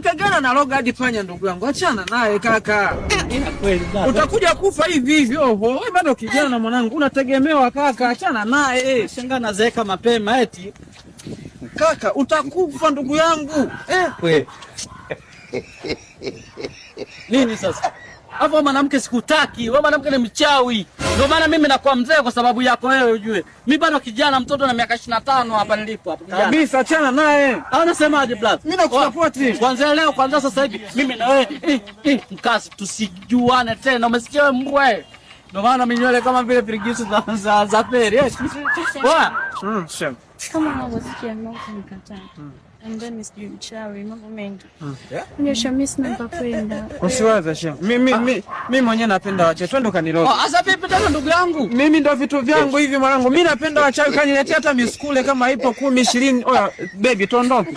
Ukipigana na loga hadi panya ndugu yangu, achana naye kaka. Utakuja kufa hivi hivi. Wewe bado kijana mwanangu, unategemewa kaka, achana naye. Shangaa nazeeka mapema eti. Kaka, utakufa ndugu yangu. Wewe. Nini sasa? Hapo mwanamke sikutaki, wewe mwanamke ni mchawi. Ndio maana mimi nakuwa mzee kwa sababu yako wewe ujue. Mimi bado kijana mtoto na miaka 25 hapa nilipo hapa kijana. Kabisa achana naye. Au unasemaje brother? Mimi nakusupport. Kwanza leo kwanza sasa hivi mimi na wewe mkazi tusijuane tena. Umesikia wewe mbwe? Ndio maana minywele kama vile pirigisu za peri. Wa? Shem. Kama unavyosikia mmoja nikataa. And then is you mchawi mambo mengi. Nyosha mimi sina pa kwenda. Usiwaze Shem. Mimi mwenyewe napenda wachawi. Twende kaniroga. Asa vipi tena ndugu yangu? Mimi ndo vitu vyangu hivi mwanangu. Mimi napenda wachawi, kaniletea hata miskule kama ipo 10 20. Oya baby tuondoke.